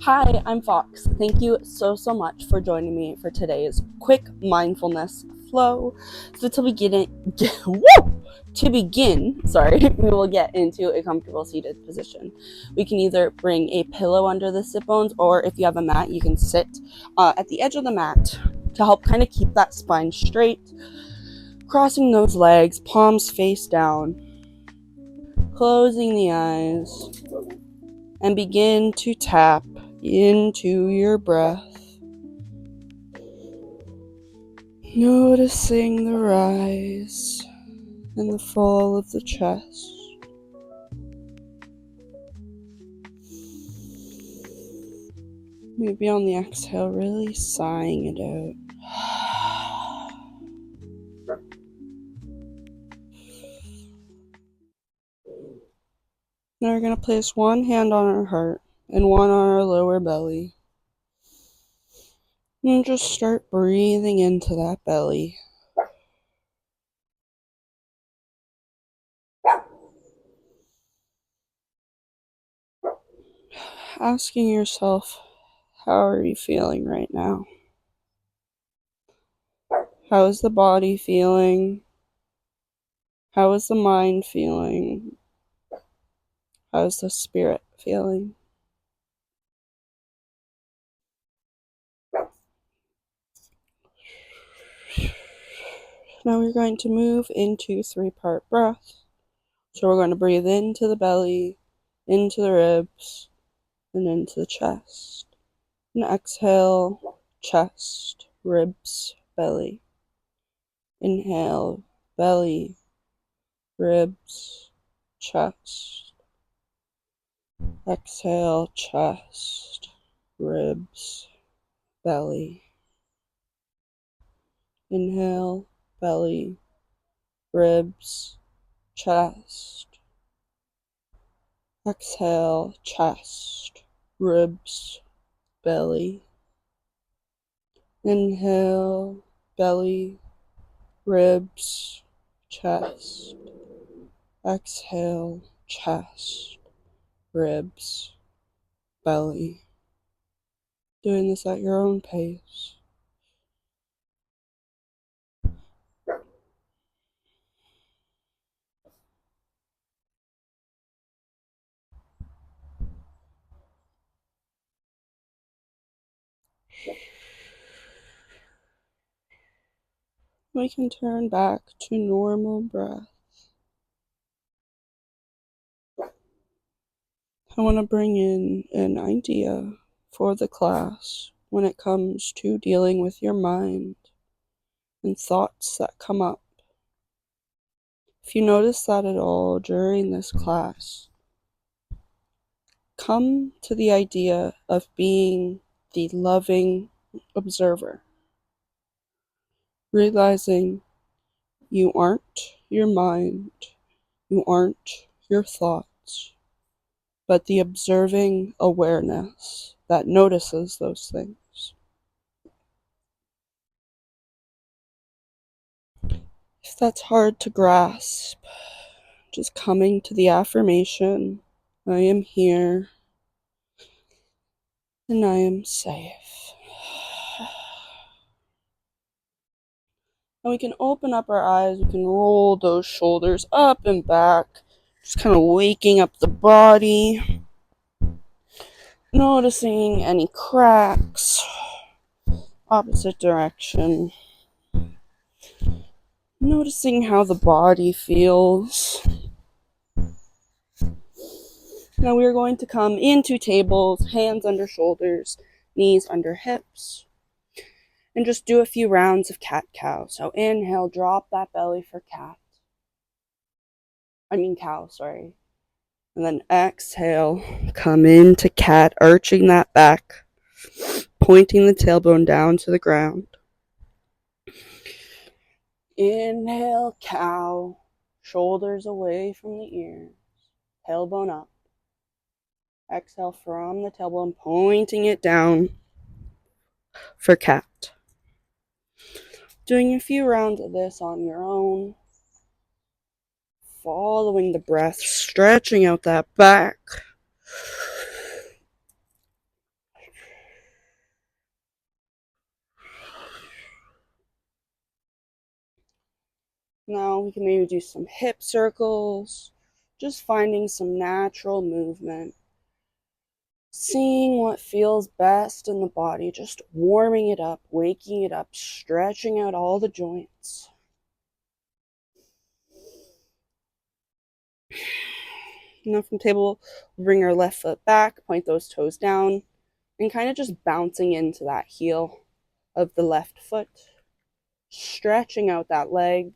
Hi, I'm Fox. Thank you so much for joining me for today's quick mindfulness flow. So to begin, we will get into a comfortable seated position. We can either bring a pillow under the sit bones, or if you have a mat, you can sit at the edge of the mat to help kind of keep that spine straight. Crossing those legs, palms face down, closing the eyes, and begin to tap into your breath. Noticing the rise and the fall of the chest. Maybe on the exhale, really sighing it out. Now we're going to place one hand on our heart and one on our lower belly. And just start breathing into that belly. Asking yourself, how are you feeling right now? How is the body feeling? How is the mind feeling? How is the spirit feeling? Now we're going to move into 3-part breath. So we're going to breathe into the belly, into the ribs, and into the chest. And exhale, chest, ribs, belly. Inhale, belly, ribs, chest. Exhale, chest, ribs, belly. Inhale, belly, ribs, chest. Exhale, chest, ribs, belly. Inhale, belly, ribs, chest. Exhale, chest, ribs, belly. Doing this at your own pace. We can turn back to normal breath. I want to bring in an idea for the class when it comes to dealing with your mind and thoughts that come up. If you notice that at all during this class, come to the idea of being the loving observer, realizing you aren't your mind, you aren't your thoughts, but the observing awareness that notices those things. If that's hard to grasp, just coming to the affirmation, I am here and I am safe. And we can open up our eyes, we can roll those shoulders up and back, just kind of waking up the body, noticing any cracks, opposite direction, noticing how the body feels. Now we are going to come into tables, hands under shoulders, knees under hips, and just do a few rounds of cat-cow. So inhale, drop that belly for cow, sorry. And then exhale, come into cat, arching that back, pointing the tailbone down to the ground. Inhale, cow, shoulders away from the ears, tailbone up. Exhale from the tailbone, pointing it down for cat. Doing a few rounds of this on your own. Following the breath, stretching out that back. Now we can maybe do some hip circles, just finding some natural movement, seeing what feels best in the body, just warming it up, waking it up, stretching out all the joints. Now from table, we'll bring our left foot back, point those toes down, and kind of just bouncing into that heel of the left foot, stretching out that leg.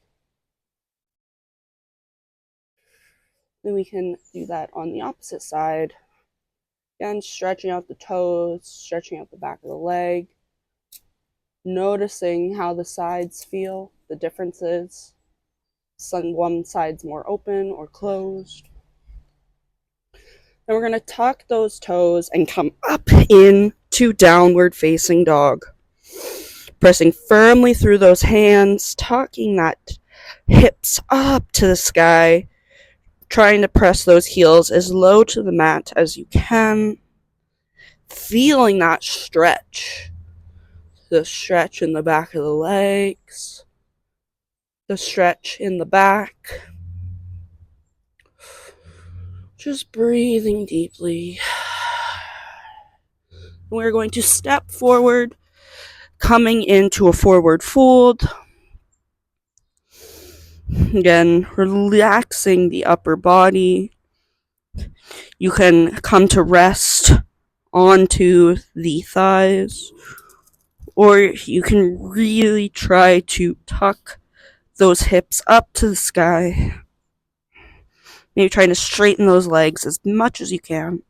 Then we can do that on the opposite side. Again, stretching out the toes, stretching out the back of the leg, noticing how the sides feel, the differences. One side's more open or closed. Then we're going to tuck those toes and come up into downward facing dog. Pressing firmly through those hands, tucking that hips up to the sky, trying to press those heels as low to the mat as you can. Feeling that stretch. The stretch in the back of the legs. The stretch in the back. Just breathing deeply. We're going to step forward, coming into a forward fold. Again, relaxing the upper body. You can come to rest onto the thighs, or you can really try to tuck those hips up to the sky. Maybe trying to straighten those legs as much as you can.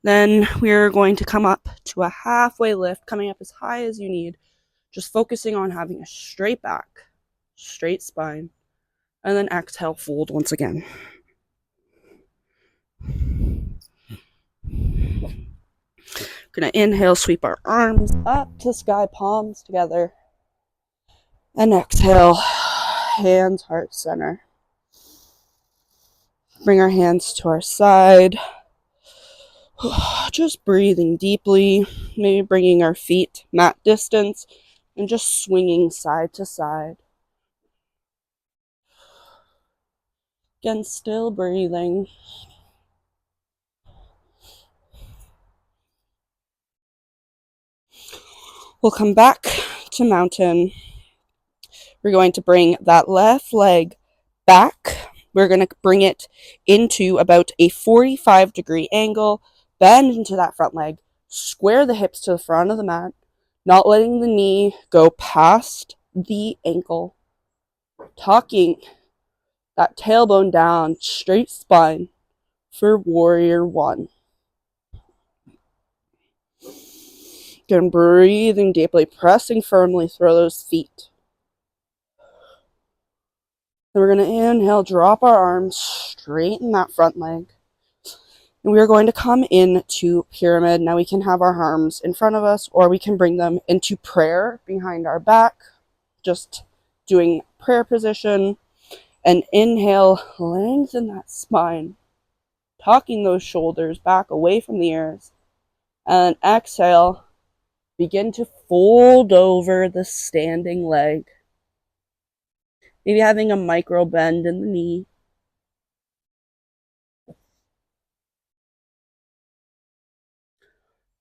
Then we're going to come up to a halfway lift, coming up as high as you need, just focusing on having a straight back, straight spine, and then exhale, fold once again. We're going to inhale, sweep our arms up to sky, palms together, and exhale, hands, heart center. Bring our hands to our side, just breathing deeply, maybe bringing our feet mat distance, and just swinging side to side. Again, still breathing. We'll come back to mountain. We're going to bring that left leg back. We're going to bring it into about a 45-degree angle, bend into that front leg, square the hips to the front of the mat, not letting the knee go past the ankle, tucking that tailbone down, straight spine for warrior one. Again, breathing deeply, pressing firmly through those feet. Then we're going to inhale, drop our arms, straighten that front leg. And we are going to come into pyramid. Now we can have our arms in front of us, or we can bring them into prayer behind our back. Just doing prayer position. And inhale, lengthen that spine, tucking those shoulders back away from the ears. And exhale, begin to fold over the standing leg. Maybe having a micro bend in the knee.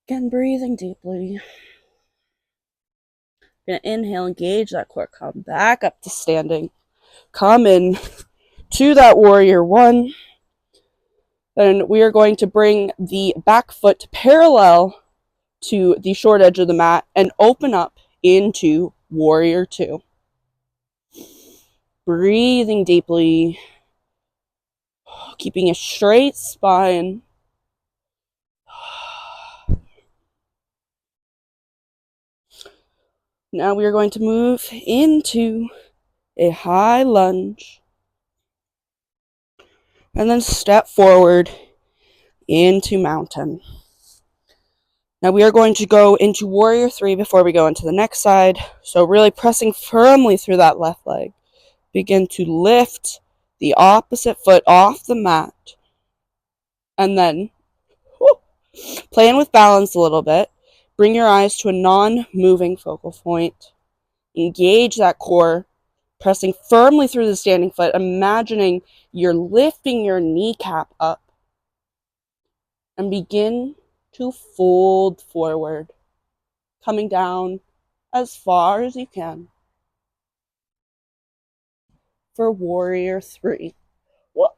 Again, breathing deeply. Gonna inhale, engage that core, come back up to standing. Come in to that warrior one. Then we are going to bring the back foot parallel to the short edge of the mat and open up into warrior two. Breathing deeply, keeping a straight spine. Now we are going to move into a high lunge and then step forward into mountain. Now we are going to go into warrior three before we go into the next side. So really pressing firmly through that left leg. Begin to lift the opposite foot off the mat. And then playing with balance a little bit. Bring your eyes to a non-moving focal point. Engage that core, pressing firmly through the standing foot, imagining you're lifting your kneecap up, and begin to fold forward, coming down as far as you can for warrior 3. Well,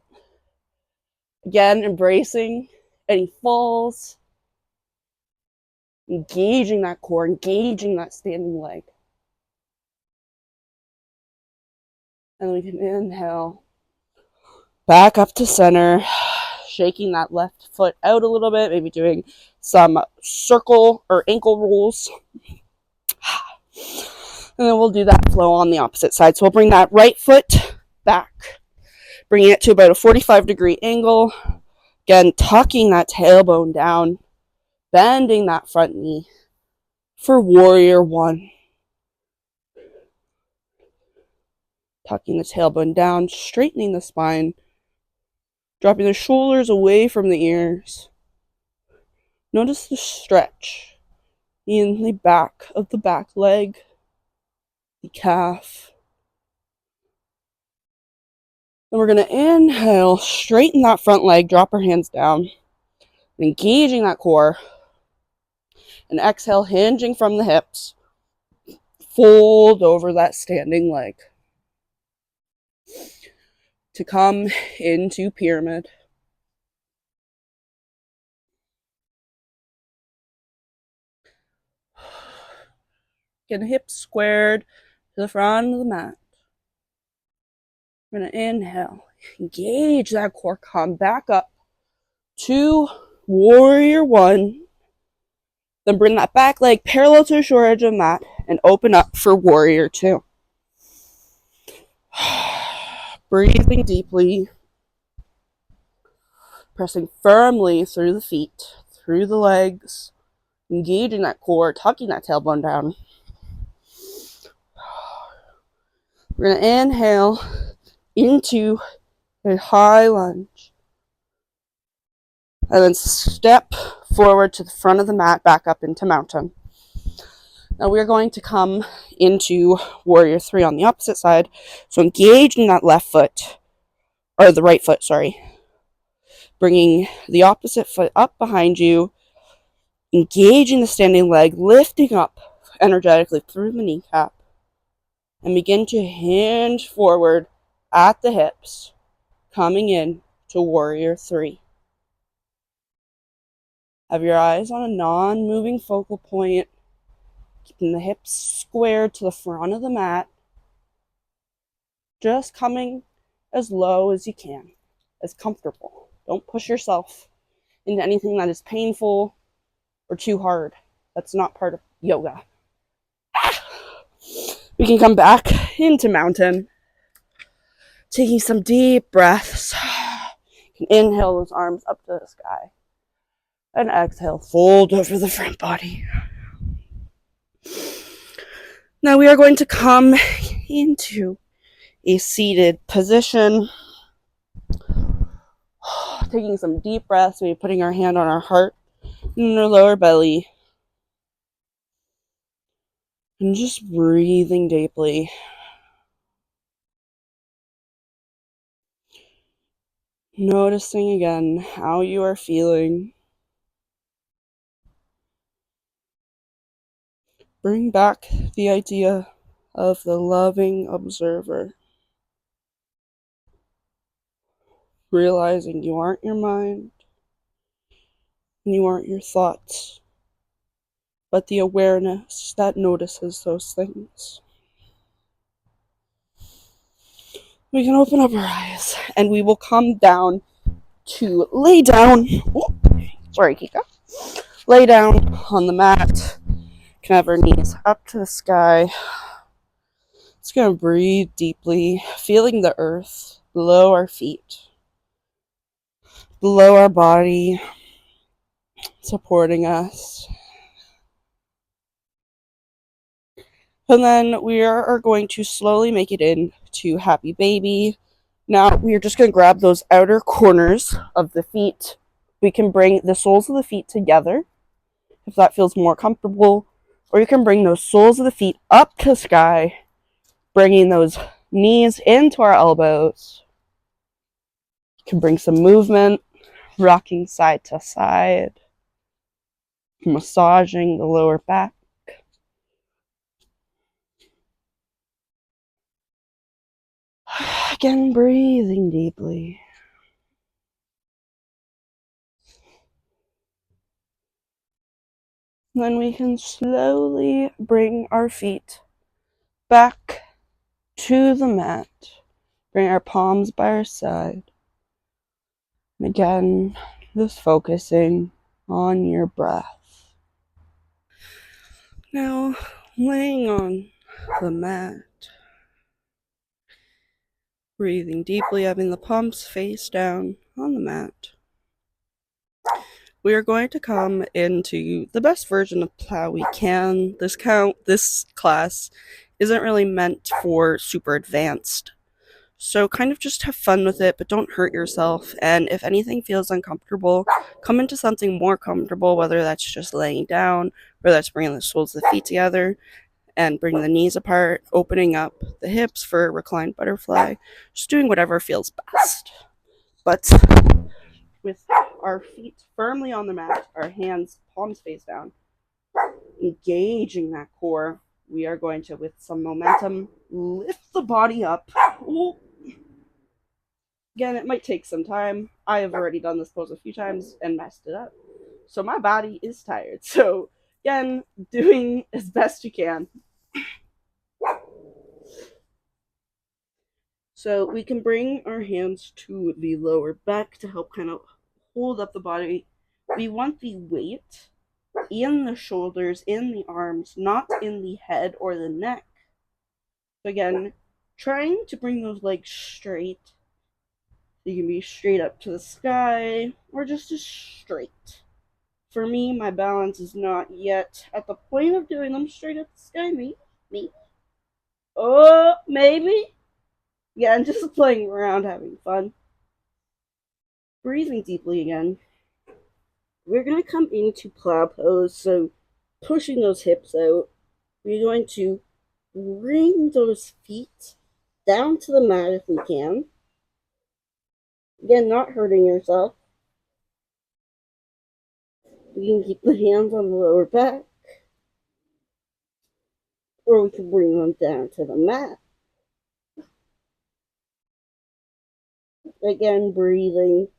again, embracing any falls, engaging that core, engaging that standing leg. And we can inhale back up to center, shaking that left foot out a little bit, maybe doing some circle or ankle rolls. And then we'll do that flow on the opposite side. So we'll bring that right foot back, bringing it to about a 45-degree angle. Again, tucking that tailbone down, bending that front knee for warrior 1. Tucking the tailbone down, straightening the spine, dropping the shoulders away from the ears. Notice the stretch in the back of the back leg, the calf. Then we're going to inhale, straighten that front leg, drop our hands down, engaging that core. And exhale, hinging from the hips. Fold over that standing leg to come into pyramid. Get the hips squared to the front of the mat. We're going to inhale, engage that core, come back up to warrior 1. Then bring that back leg parallel to the short edge of the mat and open up for warrior 2. Breathing deeply, pressing firmly through the feet, through the legs, engaging that core, tucking that tailbone down. We're going to inhale into a high lunge. And then step forward to the front of the mat, back up into mountain. Now we're going to come into warrior 3 on the opposite side. So engaging that left foot, or the right foot, sorry. Bringing the opposite foot up behind you, engaging the standing leg, lifting up energetically through the kneecap, and begin to hinge forward at the hips, coming in to warrior 3. Have your eyes on a non-moving focal point, keeping the hips squared to the front of the mat, just coming as low as you can, as comfortable. Don't push yourself into anything that is painful or too hard. That's not part of yoga. We can come back into mountain, taking some deep breaths. You can inhale those arms up to the sky. And exhale, fold over the front body. Now we are going to come into a seated position. Taking some deep breaths, maybe putting our hand on our heart and our lower belly. And just breathing deeply. Noticing again how you are feeling. Bring back the idea of the loving observer. Realizing you aren't your mind, and you aren't your thoughts, but the awareness that notices those things. We can open up our eyes, and we will come down to lay down. Oh, sorry, Kika. Lay down on the mat. Can have our knees up to the sky. Just gonna breathe deeply, feeling the earth below our feet, below our body, supporting us. And then we are going to slowly make it into happy baby. Now we are just going to grab those outer corners of the feet. We can bring the soles of the feet together if that feels more comfortable. Or you can bring those soles of the feet up to the sky, bringing those knees into our elbows. You can bring some movement, rocking side to side, massaging the lower back. Again, breathing deeply. Then we can slowly bring our feet back to the mat. Bring our palms by our side. And again, just focusing on your breath. Now, laying on the mat, breathing deeply, having the palms face down on the mat. We are going to come into the best version of how we can. This class isn't really meant for super advanced. So kind of just have fun with it, but don't hurt yourself. And if anything feels uncomfortable, come into something more comfortable, whether that's just laying down, or that's bringing the soles of the feet together and bringing the knees apart, opening up the hips for reclined butterfly, just doing whatever feels best. But with our feet firmly on the mat, our hands palms face down, engaging that core, we are going to, with some momentum, lift the body up. Ooh. Again, it might take some time. I have already done this pose a few times and messed it up. So my body is tired. So again, doing as best you can. So we can bring our hands to the lower back to help kind of hold up the body. We want the weight in the shoulders, in the arms, not in the head or the neck. So again, trying to bring those legs straight. You can be straight up to the sky or just as straight. For me, my balance is not yet at the point of doing them straight at the sky. Me. Oh, maybe. Yeah, I'm just playing around, having fun. Breathing deeply again. We're going to come into plow pose, so pushing those hips out. We're going to bring those feet down to the mat if we can. Again, not hurting yourself. We can keep the hands on the lower back, or we can bring them down to the mat. Again, breathing.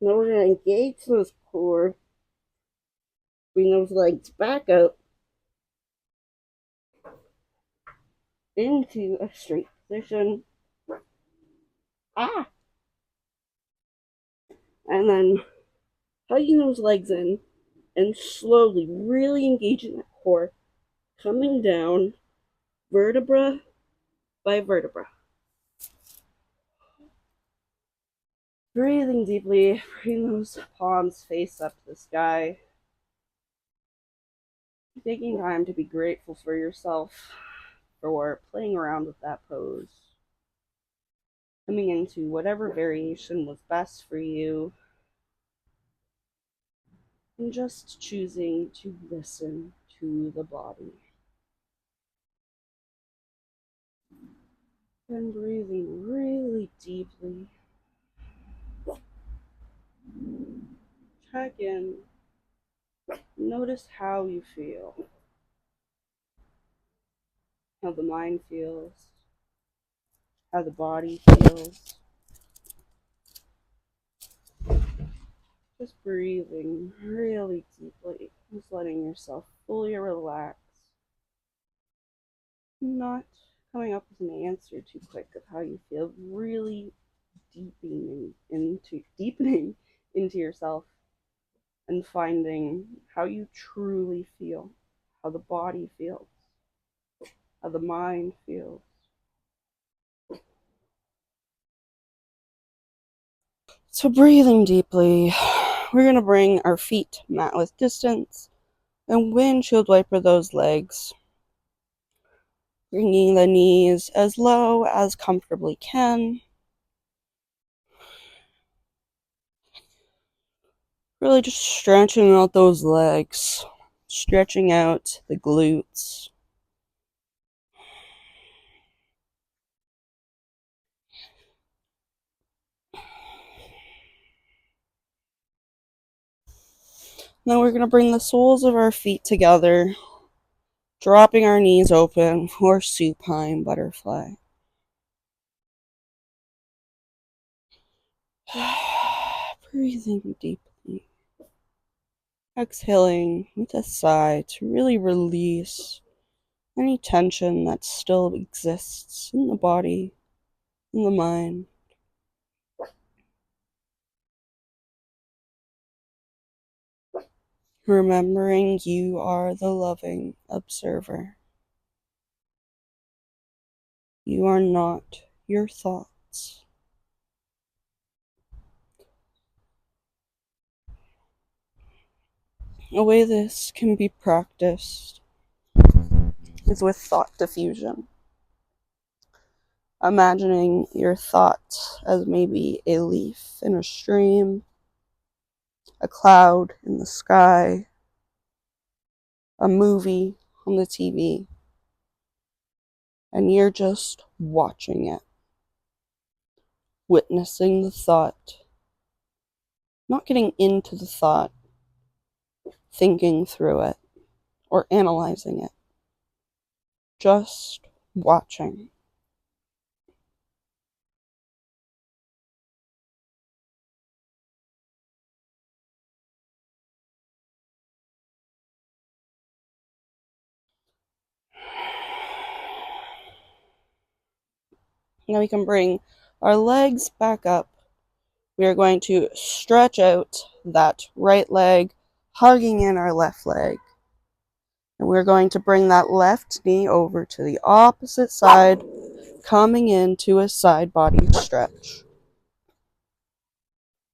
Now we're going to engage those core, bring those legs back up into a straight position. Ah! And then hugging those legs in and slowly, really engaging that core, coming down vertebra by vertebra. Breathing deeply, bring those palms face up to the sky. Taking time to be grateful for yourself for playing around with that pose. Coming into whatever variation was best for you. And just choosing to listen to the body. And breathing really deeply. Check in. Notice how you feel. How the mind feels. How the body feels. Just breathing really deeply. Just letting yourself fully relax. Not coming up with an answer too quick of how you feel. Really deepening into yourself and finding how you truly feel, how the body feels, how the mind feels. So breathing deeply, we're going to bring our feet mat width distance and windshield wiper those legs. Bringing the knees as low as comfortably can. Really just stretching out those legs, stretching out the glutes. Now we're going to bring the soles of our feet together, dropping our knees open for supine butterfly. Breathing deeply. Exhaling with a sigh to really release any tension that still exists in the body, in the mind. Remembering you are the loving observer. You are not your thoughts. A way this can be practiced is with thought diffusion. Imagining your thoughts as maybe a leaf in a stream, a cloud in the sky, a movie on the TV, and you're just watching it, witnessing the thought, not getting into the thought, thinking through it, or analyzing it, just watching. Now we can bring our legs back up. We are going to stretch out that right leg, hugging in our left leg. And we're going to bring that left knee over to the opposite side, coming into a side body stretch.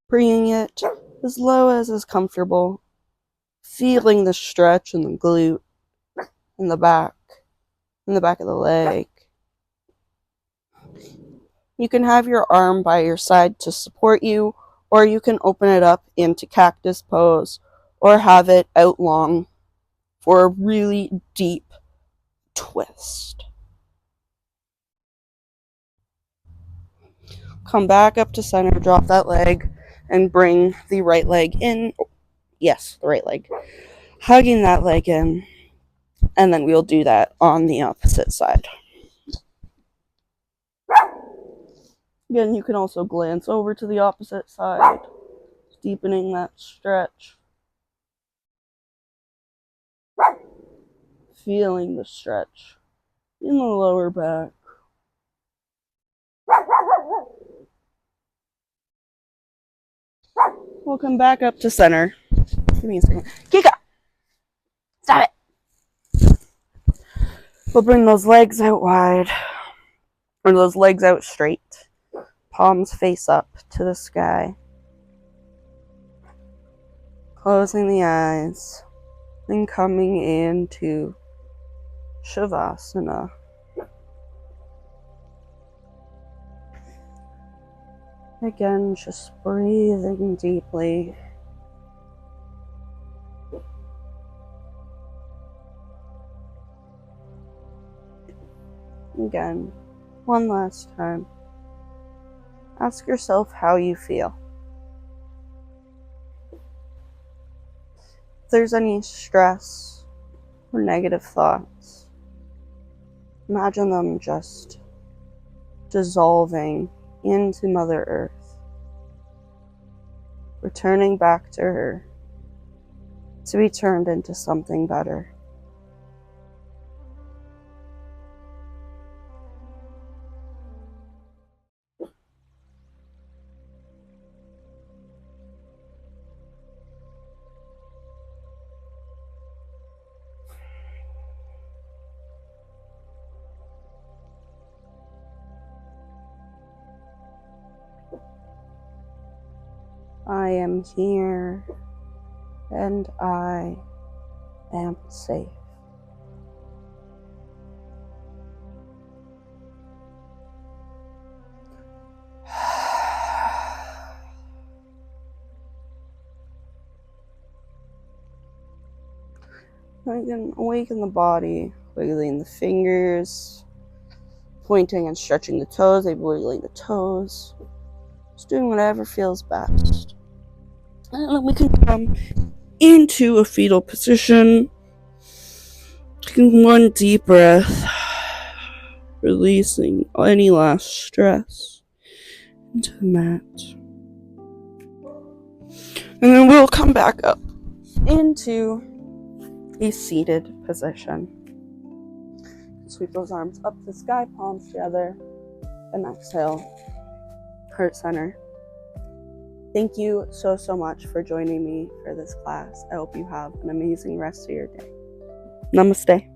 Bringing it as low as is comfortable, feeling the stretch in the glute, in the back of the leg. You can have your arm by your side to support you, or you can open it up into cactus pose, or have it out long for a really deep twist. Come back up to center, drop that leg, and bring the right leg in. Yes, the right leg. Hugging that leg in, and then we'll do that on the opposite side. Again, you can also glance over to the opposite side, deepening that stretch. Feeling the stretch in the lower back. We'll come back up to center. Give me a second. Kika! Stop it! We'll bring those legs out wide, or those legs out straight. Palms face up to the sky. Closing the eyes and coming into Shavasana. Again, just breathing deeply. Again, one last time. Ask yourself how you feel. If there's any stress or negative thoughts, imagine them just dissolving into Mother Earth, returning back to her to be turned into something better. I am here and I am safe. Again, awaken the body, wiggling the fingers, pointing and stretching the toes, maybe wiggling the toes. Just doing whatever feels best. And then we can come into a fetal position. Taking one deep breath, releasing any last stress into the mat. And then we'll come back up into a seated position. Sweep those arms up to the sky, palms together, and exhale, heart center. Thank you so much for joining me for this class. I hope you have an amazing rest of your day. Namaste.